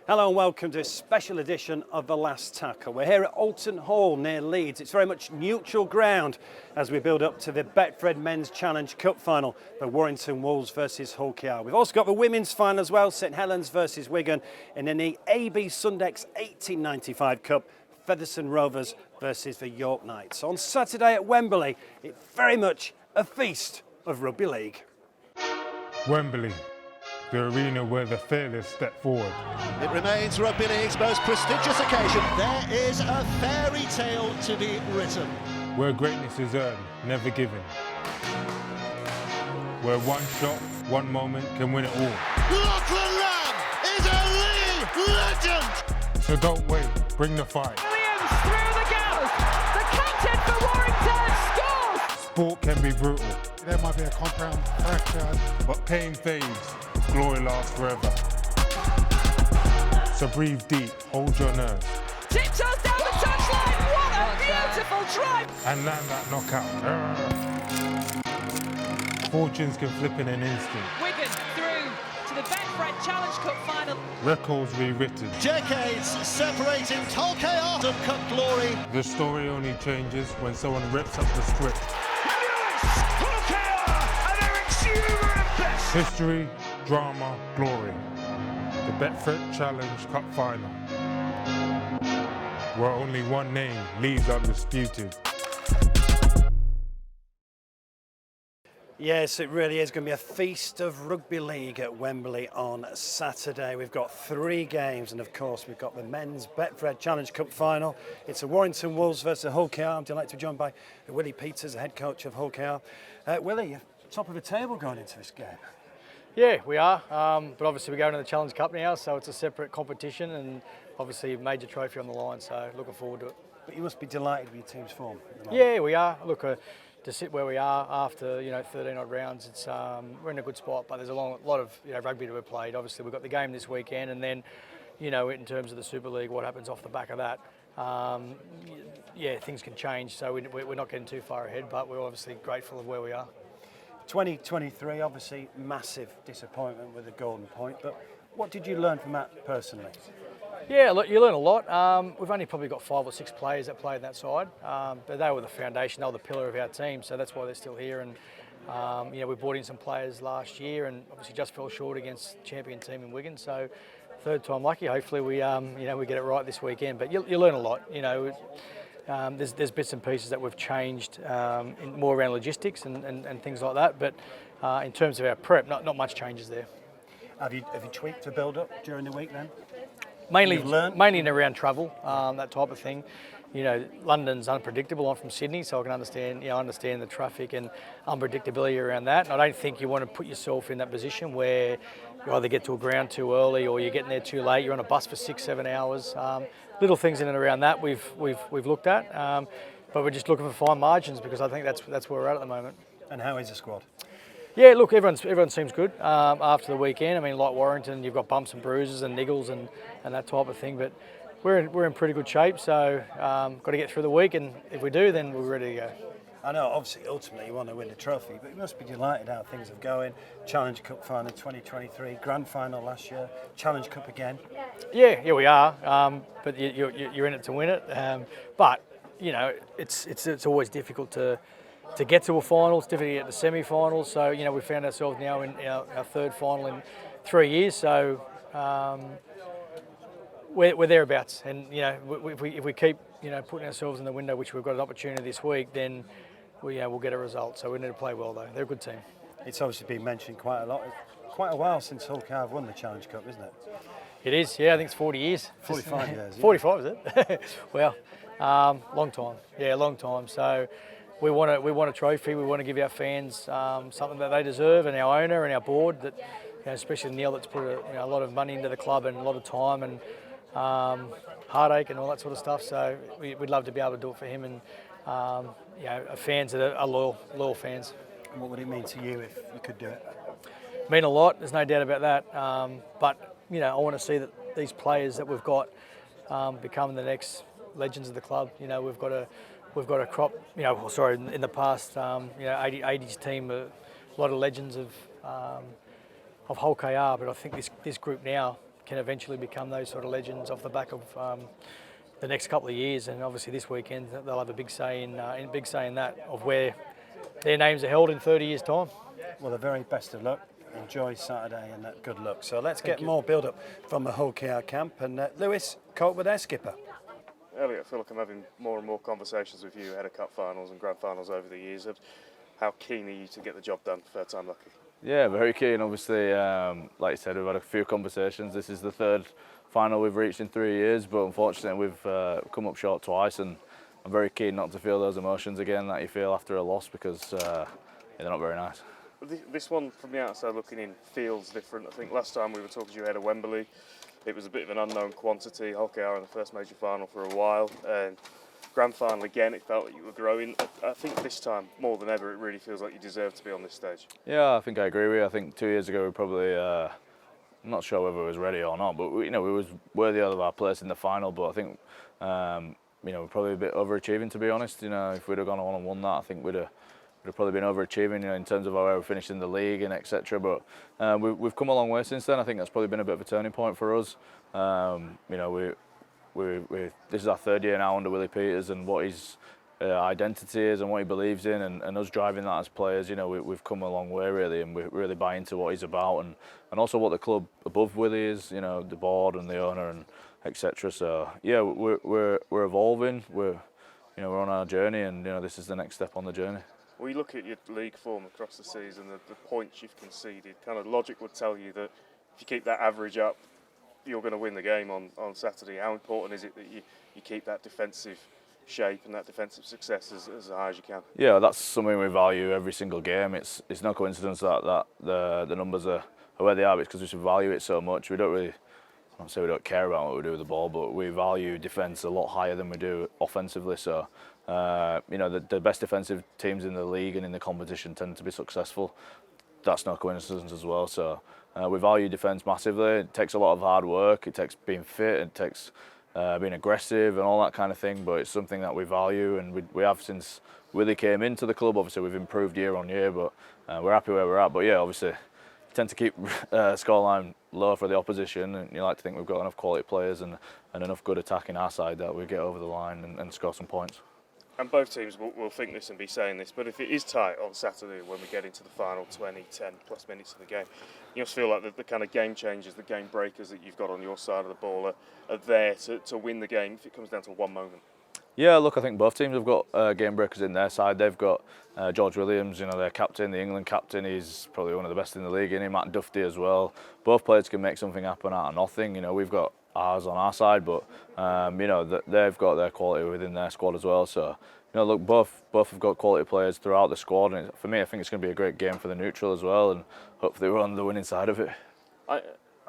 Hello and welcome to a special edition of The Last Tackle. We're here at Oulton Hall near Leeds. It's very much neutral ground as we build up to the Betfred Men's Challenge Cup Final, the Warrington Wolves versus Hull KR. We've also got the women's final as well, St Helens versus Wigan, and in the AB Sundecks 1895 Cup, Featherstone Rovers versus the York Knights. On Saturday at Wembley, it's very much a feast of rugby league. Wembley, the arena where the fearless step forward. It remains Rugby League's most prestigious occasion. There is a fairy tale to be written. Where greatness is earned, never given. Where one shot, one moment can win it all. Lachlan Lamb is a league legend! So don't wait, bring the fight. Williams through the gap. The captain for Warrington scores! Sport can be brutal, There might be a compound fracture. but pain fades, glory lasts forever. So breathe deep, hold your nerve, Tiptoes down the touchline. What a beautiful drive! and land that knockout. Fortunes can flip in an instant, Wigan through to the Betfred Challenge Cup Final. records rewritten. Decades separating Hull KR and Cup glory. The story only changes when someone rips up the script. History, drama, glory. The Betfred Challenge Cup Final, where only one name leaves undisputed. Yes, it really is going to be a feast of rugby league at Wembley on Saturday. We've got 3 games, and of course we've got the men's Betfred Challenge Cup Final. It's a Warrington Wolves versus Hull KR. I'm delighted to be joined by Willie Peters, the head coach of Hull KR. Willie, you're top of the table going into this game. Yeah, we are, but obviously we're going to the Challenge Cup now, so it's a separate competition and obviously a major trophy on the line, so looking forward to it. But you must be delighted with your team's form at the moment. Yeah, we are. Look, to sit where we are after 13 odd rounds, it's we're in a good spot. But there's a lot of rugby to be played. Obviously, we've got the game this weekend, and then in terms of the Super League, what happens off the back of that? Things can change. So we're not getting too far ahead, but we're obviously grateful of where we are. 2023, obviously massive disappointment with the Golden Point. But what did you learn from that personally? Yeah, look, you learn a lot. We've only probably got 5 or 6 players that played that side, but they were the foundation, they were the pillar of our team, so that's why they're still here. And we brought in some players last year, and obviously just fell short against champion team in Wigan. So third time lucky. Hopefully we get it right this weekend. But you learn a lot. There's bits and pieces that we've changed more around logistics and things like that. But in terms of our prep, not much changes there. Have you tweaked the build-up during the week then? Mainly in around travel, that type of thing. London's unpredictable. I'm from Sydney, so I can understand the traffic and unpredictability around that. And I don't think you want to put yourself in that position where you either get to a ground too early or you're getting there too late. You're on a bus for 6-7 hours. Little things in and around that we've looked at, but we're just looking for fine margins because I think that's where we're at the moment. And how is the squad? Yeah, look, everyone seems good after the weekend. I mean, like Warrington, you've got bumps and bruises and niggles and that type of thing, but we're in pretty good shape. So got to get through the week, and if we do, then we're ready to go. I know, obviously, ultimately you want to win the trophy, but you must be delighted how things are going. Challenge Cup Final 2023, Grand Final last year, Challenge Cup again. Yeah, we are, but you're in it to win it. But it's always difficult to get to a final. It's difficult to get to semi-finals. So we found ourselves now in our third final in 3 years. So we're thereabouts, and if we keep putting ourselves in the window, which we've got an opportunity this week, then we'll get a result. So we need to play well though. They're a good team. It's obviously been mentioned quite a lot. It's quite a while since Hull KR have won the Challenge Cup, isn't it? It is. Yeah, I think it's 40 years. 45 years. Yeah. 45 is it? Well, long time. Yeah, long time. So we want a trophy. We want to give our fans something that they deserve, and our owner and our board, that especially Neil, that's put a lot of money into the club and a lot of time and heartache and all that sort of stuff. So we'd love to be able to do it for him and fans that are loyal fans. And what would it mean to you if you could do it? Mean a lot. There's no doubt about that. But I want to see that these players that we've got become the next legends of the club. We've got a crop. In the past, 80s team, a lot of legends of Hull KR. But I think this group now can eventually become those sort of legends off the back of the next couple of years. And obviously this weekend they'll have a big say in that of where their names are held in 30 years' time. Well, the very best of luck. Enjoy Saturday and good luck. So let's get more build-up from the Hull KR camp. And Lewis, caught with their skipper. Elliot, I feel like I'm having more and more conversations with you ahead of cup finals and grand finals over the years. How keen are you to get the job done, third time lucky? Yeah, very keen. Obviously, like you said, we've had a few conversations. This is the third final we've reached in 3 years, but unfortunately we've come up short twice, and I'm very keen not to feel those emotions again that you feel after a loss, because they're not very nice. This one, from the outside looking in, feels different. I think last time we were talking to you ahead of Wembley, it was a bit of an unknown quantity. Hull KR in the first major final for a while, and grand final again, it felt like you were growing. I think this time, more than ever, it really feels like you deserve to be on this stage. Yeah, I think I agree with you. I think 2 years ago we probably, I'm not sure whether we was ready or not, but we was worthy of our place in the final. But I think, we're probably a bit overachieving, to be honest. If we'd have gone on and won that, I think we'd have probably been overachieving, in terms of how we finished in the league and etc. But we've come a long way since then. I think that's probably been a bit of a turning point for us. This is our third year now under Willie Peters, and what his identity is and what he believes in, and us driving that as players. We've come a long way really, and we really buy into what he's about, and also what the club above Willie is. The board and the owner and etc. So yeah, we're evolving. We're on our journey, and this is the next step on the journey. When you look at your league form across the season, the points you've conceded, kind of logic would tell you that if you keep that average up, you're going to win the game on Saturday. How important is it that you keep that defensive shape and that defensive success as high as you can? Yeah, that's something we value every single game. It's no coincidence that the numbers are where they are. It's because we should value it so much. We don't really, I don't say we don't care about what we do with the ball, but we value defence a lot higher than we do offensively. So the best defensive teams in the league and in the competition tend to be successful. That's no coincidence as well. So we value defence massively. It takes a lot of hard work. It takes being fit. It takes being aggressive and all that kind of thing. But it's something that we value, and we have since Willie came into the club. Obviously, we've improved year on year, but we're happy where we're at. But yeah, obviously, we tend to keep scoreline low for the opposition, and you like to think we've got enough quality players and enough good attack in our side that we get over the line and score some points. And both teams will think this and be saying this, but if it is tight on Saturday when we get into the final 20, 10 plus minutes of the game, you just feel like the kind of game changers, the game breakers that you've got on your side of the ball are there to win the game if it comes down to one moment. Yeah, look, I think both teams have got game breakers in their side. They've got George Williams, their captain, the England captain. He's probably one of the best in the league, isn't he? Matt Duffy as well. Both players can make something happen out of nothing. We've got ours on our side, but they've got their quality within their squad as well. So look, both have got quality players throughout the squad, and for me, I think it's going to be a great game for the neutral as well, and hopefully we're on the winning side of it. I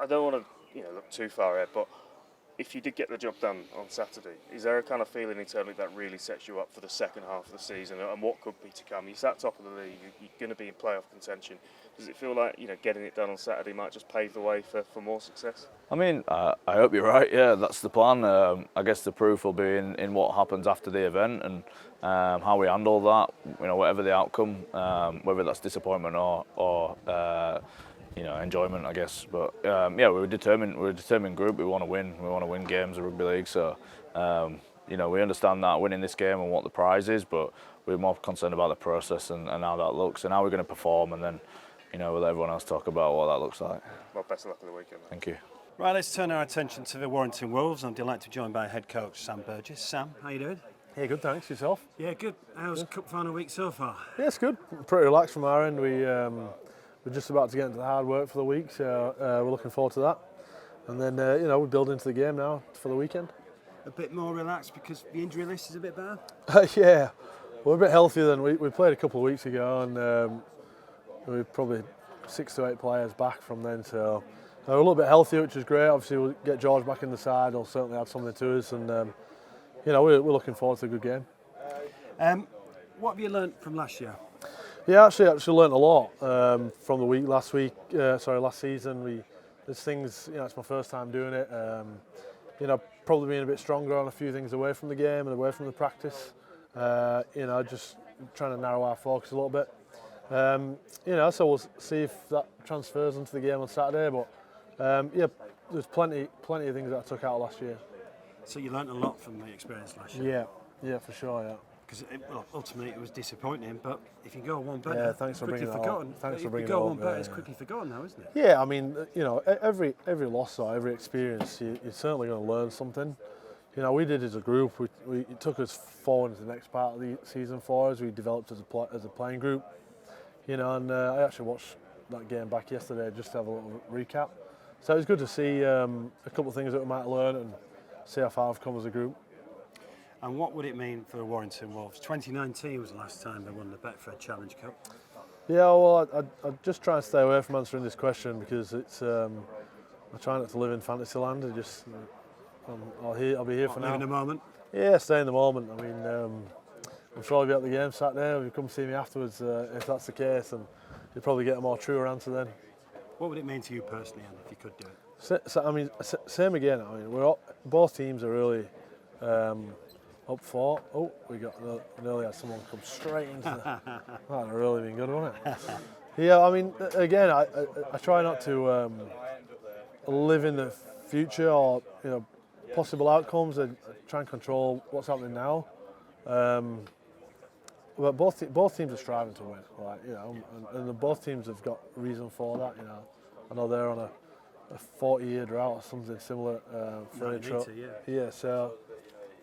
don't want to look too far ahead, but if you did get the job done on Saturday, is there a kind of feeling internally that really sets you up for the second half of the season and what could be to come? You're sat top of the league, you're going to be in playoff contention. Does it feel like getting it done on Saturday might just pave the way for more success? I mean, I hope you're right. Yeah, that's the plan. I guess the proof will be in what happens after the event and how we handle that. Whatever the outcome, whether that's disappointment or enjoyment, I guess. But we're a determined group. We want to win. We want to win games of rugby league. So we understand that winning this game and what the prize is, but we're more concerned about the process and how that looks and how we're going to perform, and then we'll let everyone else talk about what that looks like. Well, best of luck for the weekend. Thank you. Right, let's turn our attention to the Warrington Wolves. I'm delighted to be joined by head coach Sam Burgess. Sam, how you doing? Yeah, good, thanks. Yourself? Yeah, good. How's cup final week so far? Yeah, it's good. Pretty relaxed from our end. We're just about to get into the hard work for the week, so we're looking forward to that. And then, we build into the game now for the weekend. A bit more relaxed because the injury list is a bit better? Yeah, we're a bit healthier than we played a couple of weeks ago, and we're probably 6 to 8 players back from then, so we're a little bit healthier, which is great. Obviously, we'll get George back in the side. He'll certainly add something to us, and we're looking forward to a good game. What have you learnt from last year? Yeah, actually learnt a lot from the week last season. There's things, it's my first time doing it. Probably being a bit stronger on a few things away from the game and away from the practice. Just trying to narrow our focus a little bit. So we'll see if that transfers into the game on Saturday. But there's plenty of things that I took out last year. So you learnt a lot from the experience last year. Yeah, for sure. Yeah. Because ultimately it was disappointing, but if you go one better, Yeah, thanks for quickly bringing that forgotten. up. Thanks for If bringing you go that one up, better, yeah, it's yeah. quickly forgotten now, isn't it? Yeah, I mean, every loss or every experience, you're certainly going to learn something. We did as a group. It took us forward into the next part of the season for us. We developed as a playing group. And I actually watched that game back yesterday just to have a little recap. So it was good to see a couple of things that we might learn and see how far we've come as a group. And what would it mean for the Warrington Wolves? 2019 was the last time they won the Betfred Challenge Cup. Yeah, well, I just try and stay away from answering this question because it's. I try not to live in fantasy land. I'll be here for now. Live in the moment. Yeah, stay in the moment. I mean, I'm sure I'll be at the game Saturday. If you come see me afterwards, if that's the case, and you'll probably get a more truer answer then. What would it mean to you personally, Anne, if you could do it? So, I mean, same again. I mean, both teams are really up for. Oh, we nearly had someone come straight into that. That'd really been good, wouldn't it? Yeah, I mean, again, I try not to live in the future or possible outcomes. I try and control what's happening now. But both teams are striving to win, and both teams have got reason for that. I know they're on a 40-year drought or something similar for intro. Yeah, so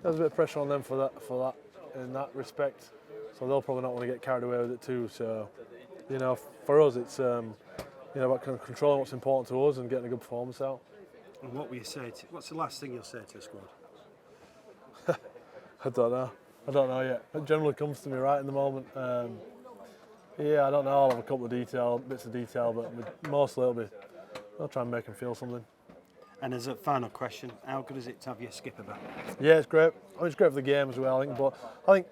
there's a bit of pressure on them for that in that respect. So they'll probably not want to get carried away with it too. So, for us, it's about kind of controlling what's important to us and getting a good performance out. And what will you say? What's the last thing you'll say to the squad? I don't know yet. It generally comes to me right in the moment. I don't know. I'll have a couple of bits of detail, but mostly I'll try and make them feel something. And as a final question, how good is it to have your skipper back? Yeah, it's great. I mean, it's great for the game as well. I think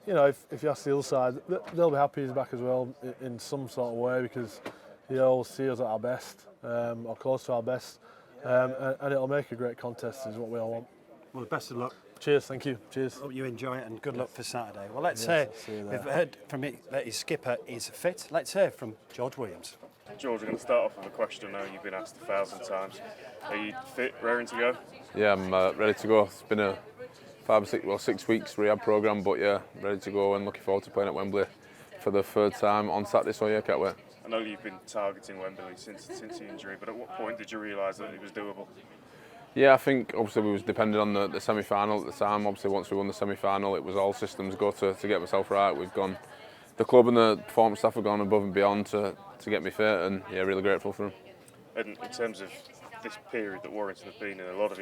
if you ask the other side, they'll be happy he's back as well in some sort of way because he'll see us at our best or close to our best, and it'll make a great contest. Is what we all want. Well, best of luck. Cheers, thank you. Cheers. Hope you enjoy it and good luck for Saturday. Well, let's hear. We've heard from it that his skipper is fit. Let's hear from George Williams. George, we're going to start off with a question now you've been asked 1,000 times. Are you fit, raring to go? Yeah, I'm ready to go. It's been a 6 weeks rehab programme, but yeah, ready to go and looking forward to playing at Wembley for the third time on Saturday, so yeah, can't wait. I know you've been targeting Wembley since the injury, but at what point did you realise that it was doable? Yeah, I think obviously we was dependent on the semi-final at the time. Obviously once we won the semi-final it was all systems go to get myself right. We've gone, the club and the performance staff have gone above and beyond to get me fit, and yeah, really grateful for them. And in terms of this period that Warrington have been in, a lot of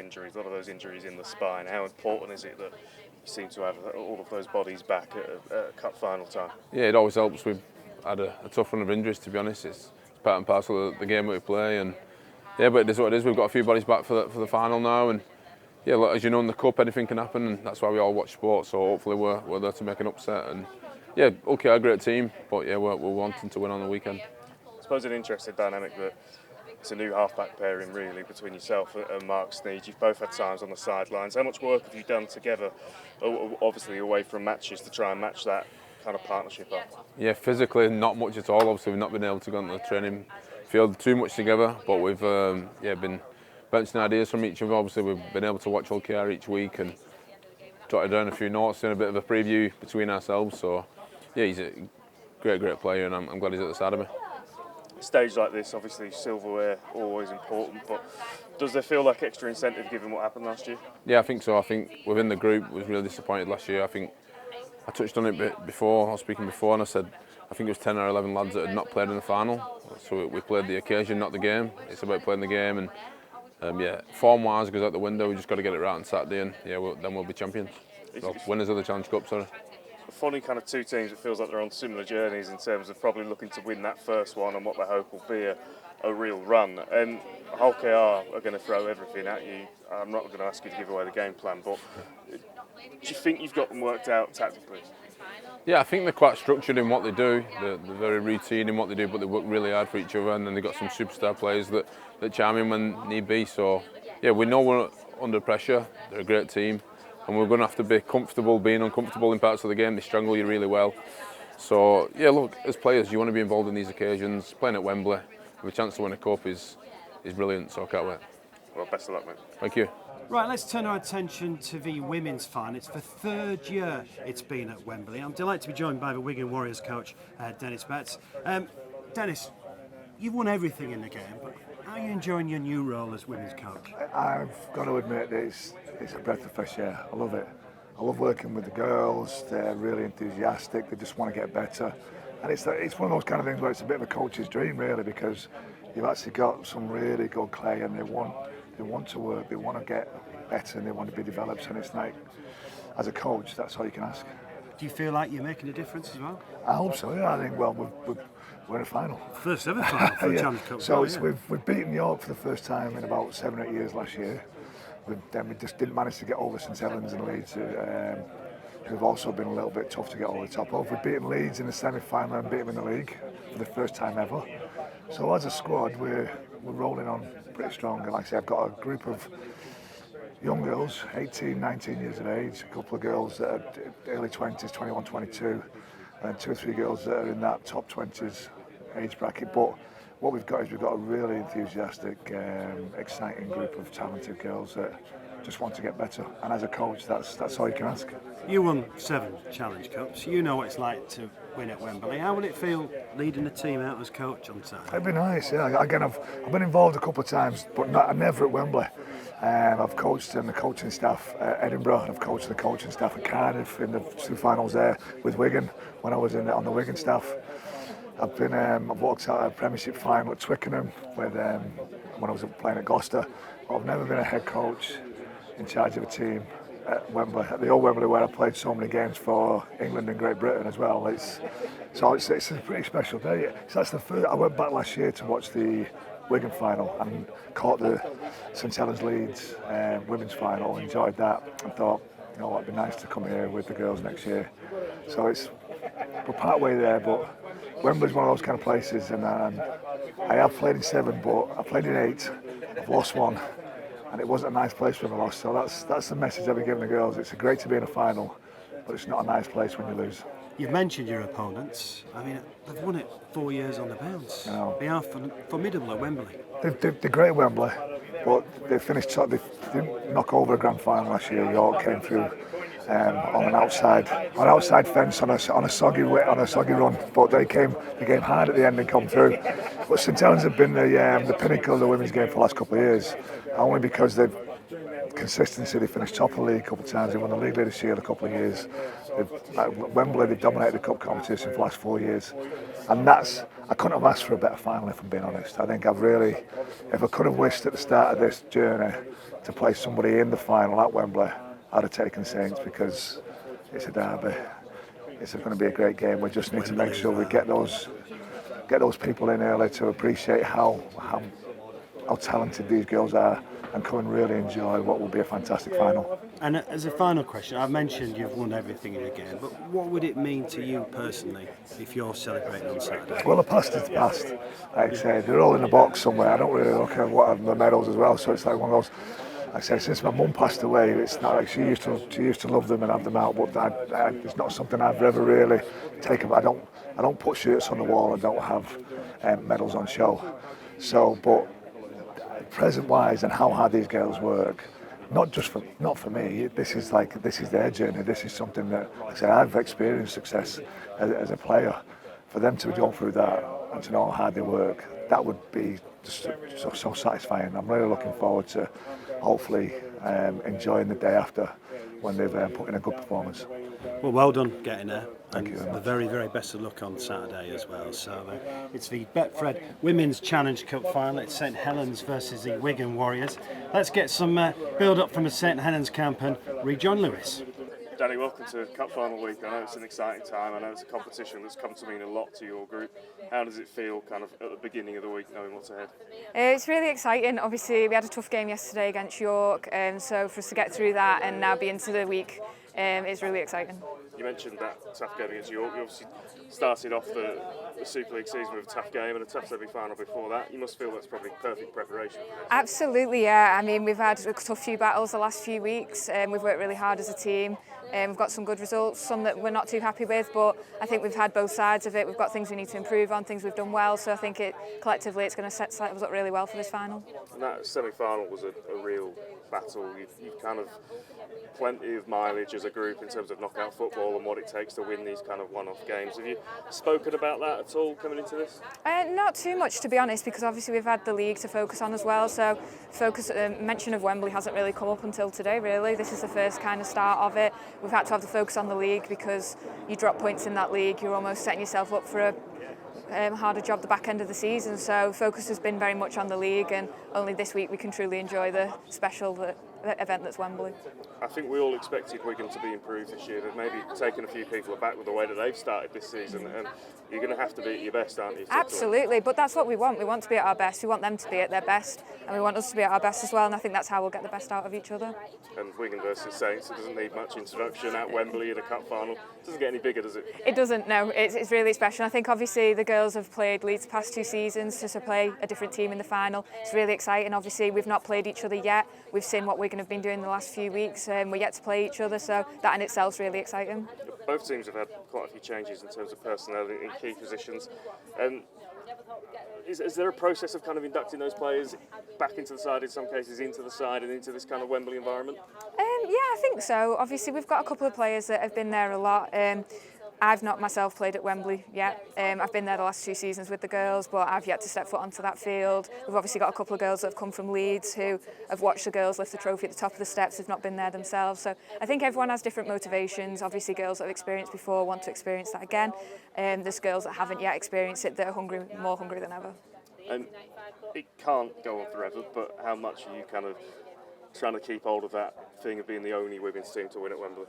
those injuries in the spine, how important is it that you seem to have all of those bodies back at a cup final time? Yeah, it always helps. We've had a tough run of injuries, to be honest. It's part and parcel of the game that we play, and yeah, but it is what it is. We've got a few bodies back for the final now, and yeah, look, as you know, in the cup anything can happen, and that's why we all watch sport. So hopefully we're there to make an upset, and yeah, okay, a great team, but yeah, we're wanting to win on the weekend. I suppose an interesting dynamic that it's a new half-back pairing really between yourself and Mark Sneed. You've both had times on the sidelines. How much work have you done together, obviously away from matches, to try and match that kind of partnership up? Yeah, physically not much at all. Obviously we've not been able to go on the training field too much together, but we've been bouncing ideas from each other. Obviously we've been able to watch Hull KR each week and jotted down a few notes, doing a bit of a preview between ourselves. So yeah, he's a great player, and I'm glad he's at the side of me. Stage like this, obviously silverware always important, but does there feel like extra incentive given what happened last year? Yeah, I think so. I think within the group was really disappointed last year. I think I touched on it before, I was speaking before, and I said I think it was 10 or 11 lads that had not played in the final. So we played the occasion, not the game. It's about playing the game, and form-wise goes out the window. We just got to get it right on Saturday, and then we'll be champions. So, winners of the Challenge Cup, sorry. A funny kind of two teams. It feels like they're on similar journeys in terms of probably looking to win that first one, and what they hope will be a real run. And Hull KR are going to throw everything at you. I'm not going to ask you to give away the game plan, but do you think you've got them worked out tactically? Yeah, I think they're quite structured in what they do. They're very routine in what they do, but they work really hard for each other, and then they've got some superstar players that charm in when need be. So yeah, we know we're under pressure. They're a great team, and we're going to have to be comfortable being uncomfortable in parts of the game. They strangle you really well. So yeah, look, as players, you want to be involved in these occasions. Playing at Wembley with a chance to win a cup is brilliant. So I can't wait. Well, best of luck, mate. Thank you. Right, let's turn our attention to the women's final. It's the third year it's been at Wembley. I'm delighted to be joined by the Wigan Warriors coach, Dennis Betts. Dennis, you've won everything in the game, but how are you enjoying your new role as women's coach? I've got to admit that it's a breath of fresh air. I love it. I love working with the girls. They're really enthusiastic. They just want to get better. And it's one of those kind of things where it's a bit of a coach's dream, really, because you've actually got some really good clay and they want to work, they want to get better and they want to be developed. And it's like, as a coach, that's all you can ask. Do you feel like you're making a difference as well? I hope so, yeah. I think, well, we're in a final. First ever final for the Yeah. Challenge Cup. So yeah. we've beaten York for the first time in about 7 or 8 years last year. Then we just didn't manage to get over St Helens and Leeds, who've also been a little bit tough to get over the top of. We've beaten Leeds in the semi-final and beat them in the league for the first time ever. So as a squad, we're rolling on pretty strong. And like I say, I've got a group of young girls, 18, 19 years of age, a couple of girls that are early 20s, 21, 22, and 2 or 3 girls that are in that top 20s age bracket. But what we've got is we've got a really enthusiastic, exciting group of talented girls that just want to get better. And as a coach, that's all you can ask. You won 7 Challenge Cups. You know what it's like to win at Wembley. How will it feel leading the team out as coach on Saturday? It'd be nice, yeah. Again, I've been involved a couple of times, but never at Wembley. I've coached in the coaching staff at Edinburgh, and I've coached the coaching staff at Cardiff in the 2 finals there with Wigan when I was on the Wigan staff. I've walked out a Premiership final at Twickenham when I was playing at Gloucester. I've never been a head coach in charge of a team at Wembley, at the old Wembley, where I played so many games for England and Great Britain as well. It's a pretty special day. So that's the first. I went back last year to watch the Wigan final and caught the St Helens Leeds women's final. Enjoyed that and thought, you know, it'd be nice to come here with the girls next year. So we're part way there, but Wembley's one of those kind of places, and I have played in 7, but I played in 8. I've lost 1. And it wasn't a nice place when I lost, so that's the message I've been giving the girls. It's great to be in a final, but it's not a nice place when you lose. You've mentioned your opponents. I mean, they've won it 4 years on the bounce. You know, they are formidable at Wembley. They're great at Wembley, but they didn't knock over a grand final last year. York came through on an outside fence on a soggy run, but they came hard at the end and come through. But St Helens have been the pinnacle of the women's game for the last couple of years, only because they've consistency. They finished top of the league a couple of times. They won the league leader shield a couple of years. At Wembley, they've dominated the cup competition for the last 4 years, and I couldn't have asked for a better final, if I'm being honest. I think if I could have wished at the start of this journey to play somebody in the final at Wembley, I'd have taken Saints, because it's a derby. It's going to be a great game. We just need to make sure we get those people in early to appreciate how talented these girls are and come and really enjoy what will be a fantastic final. And as a final question, I've mentioned you've won everything in the game, but what would it mean to you personally if you're celebrating on Saturday? Well, the past is the past. Like I say, they're all in the box somewhere. I don't really look at what are the medals as well, so it's like one of those. Like I say, since my mum passed away, it's not like she used to love them and have them out, but it's not something I've ever really taken. I don't put shirts on the wall. I don't have medals on show. So, but present-wise and how hard these girls work, not for me. This is their journey. This is something that, like I say, I've experienced success as a player. For them to go through that and to know how hard they work, that would be just so satisfying. I'm really looking forward to hopefully enjoying the day after when they've put in a good performance. Well done getting there. Thank you very much. The very, very best of luck on Saturday as well. So it's the Betfred Women's Challenge Cup Final. It's St Helens versus the Wigan Warriors. Let's get some build-up from the St Helens camp and rejoin Lewis. Danny, welcome to Cup Final week. I know it's an exciting time. I know it's a competition that's come to mean a lot to your group. How does it feel kind of at the beginning of the week, knowing what's ahead? It's really exciting. Obviously, we had a tough game yesterday against York, so for us to get through that and now be into the week it's really exciting. You mentioned that tough game against York. You obviously started off the Super League season with a tough game and a tough semi-final before that. You must feel that's probably perfect preparation for this. Absolutely, yeah. I mean, we've had a tough few battles the last few weeks. We've worked really hard as a team. We've got some good results, some that we're not too happy with, but I think we've had both sides of it. We've got things we need to improve on, things we've done well, so I think collectively it's going to set us up really well for this final. And that semi-final was a real battle. You've kind of plenty of mileage as a group in terms of knockout football and what it takes to win these kind of one-off games. Have you spoken about that at all coming into this? Not too much, to be honest, because obviously we've had the league to focus on as well, so mention of Wembley hasn't really come up until today, really. This is the first kind of start of it. We've had to have the focus on the league because you drop points in that league, you're almost setting yourself up for a harder job the back end of the season, so focus has been very much on the league, and only this week we can truly enjoy the special event that's Wembley. I think we all expected Wigan to be improved this year. They've maybe taken a few people aback with the way that they've started this season, and you're going to have to be at your best, aren't you? Absolutely, but that's what we want. We want to be at our best. We want them to be at their best, and we want us to be at our best as well, and I think that's how we'll get the best out of each other. And Wigan versus Saints, it doesn't need much introduction at Wembley in a cup final. It doesn't get any bigger, does it? It doesn't, no. It's really special. I think obviously the girls have played Leeds the past 2 seasons to play a different team in the final. It's really exciting. Obviously we've not played each other yet. We've seen what Wigan have been doing the last few weeks, and we're yet to play each other, so that in itself is really exciting. Both teams have had quite a few changes in terms of personnel in key positions. Is there a process of kind of inducting those players back into the side, in some cases into the side and into this kind of Wembley environment? Yeah, I think so. Obviously we've got a couple of players that have been there a lot. I've not myself played at Wembley yet. I've been there the last 2 seasons with the girls, but I've yet to step foot onto that field. We've obviously got a couple of girls that have come from Leeds who have watched the girls lift the trophy at the top of the steps, have not been there themselves. So I think everyone has different motivations. Obviously girls that have experienced before want to experience that again. There's girls that haven't yet experienced it that are more hungry than ever. And it can't go on forever, but how much are you kind of trying to keep hold of that thing of being the only women's team to win at Wembley?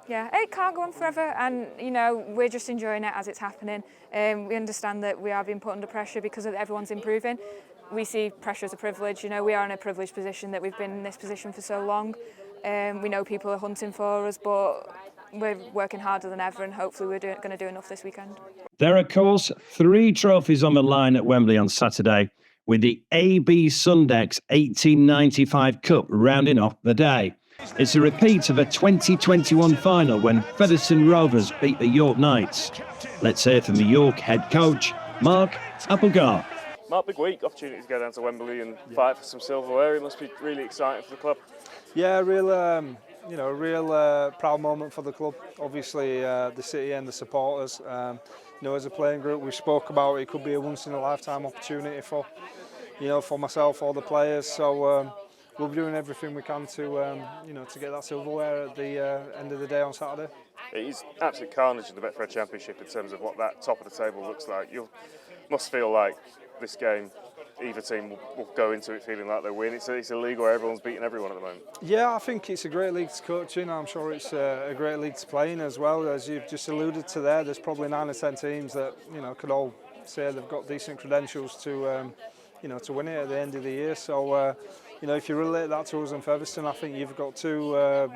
Yeah, it can't go on forever, and we're just enjoying it as it's happening. We understand that we are being put under pressure because everyone's improving. We see pressure as a privilege. We are in a privileged position that we've been in this position for so long. We know people are hunting for us, but we're working harder than ever, and hopefully we're going to do enough this weekend. There are, of course, 3 trophies on the line at Wembley on Saturday, with the AB Sundecks 1895 Cup rounding off the day. It's a repeat of a 2021 final when Featherstone Rovers beat the York Knights. Let's hear from the York head coach, Mark Applegarth. Mark, big week, opportunity to go down to Wembley and fight for some silverware. It must be really exciting for the club. Yeah, real proud moment for the club. Obviously, the city and the supporters. As a playing group, we spoke about it could be a once-in-a-lifetime opportunity for myself or the players. So we'll be doing everything we can to get that silverware at the end of the day on Saturday. It is absolute carnage in the Betfred Championship in terms of what that top of the table looks like. You must feel like this game, either team will go into it feeling like they win. It's a league where everyone's beating everyone at the moment. Yeah, I think it's a great league to coach in. I'm sure it's a great league to play in as well. As you've just alluded to there's probably 9 or 10 teams that could all say they've got decent credentials to win it at the end of the year. So if you relate that to us and Featherstone, I think you've got two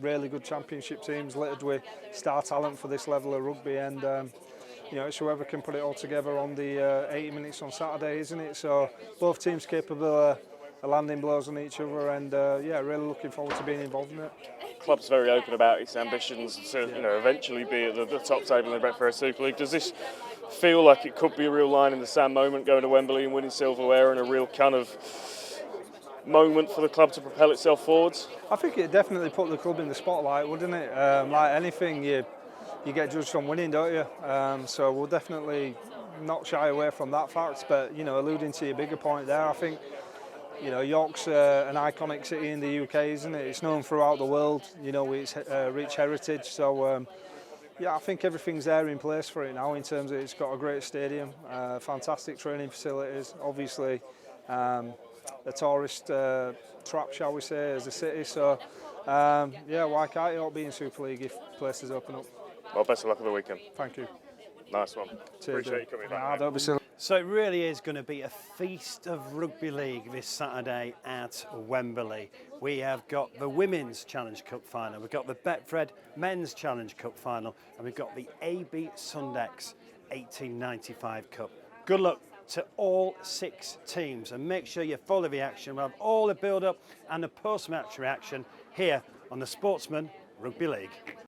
really good championship teams littered with star talent for this level of rugby, and it's whoever can put it all together on the 80 minutes on Saturday, isn't it? So both teams capable of landing blows on each other, and really looking forward to being involved in it. The club's very open about its ambitions to eventually be at the top table in the Betfred Super League. Does this feel like it could be a real line in the sand moment, going to Wembley and winning silverware, and a real kind of moment for the club to propel itself forwards? I think it definitely put the club in the spotlight, wouldn't it? Like anything, you get judged on winning, don't you? So we'll definitely not shy away from that fact. But alluding to your bigger point there, I think York's an iconic city in the UK, isn't it? It's known throughout the world. With its rich heritage. So I think everything's there in place for it now. In terms of it's got a great stadium, fantastic training facilities, obviously. A tourist trap, shall we say, as a city. So, why can't you not be in Super League if places open up? Well, best of luck on the weekend. Thank you. Nice one. Cheers, appreciate you coming back. Don't be silly. So it really is going to be a feast of rugby league this Saturday at Wembley. We have got the Women's Challenge Cup Final, we've got the Betfred Men's Challenge Cup Final, and we've got the AB Sundecks 1895 Cup. Good luck to all 6 teams, and make sure you follow the action. We'll have all the build-up and the post-match reaction here on the Sportsman Rugby League.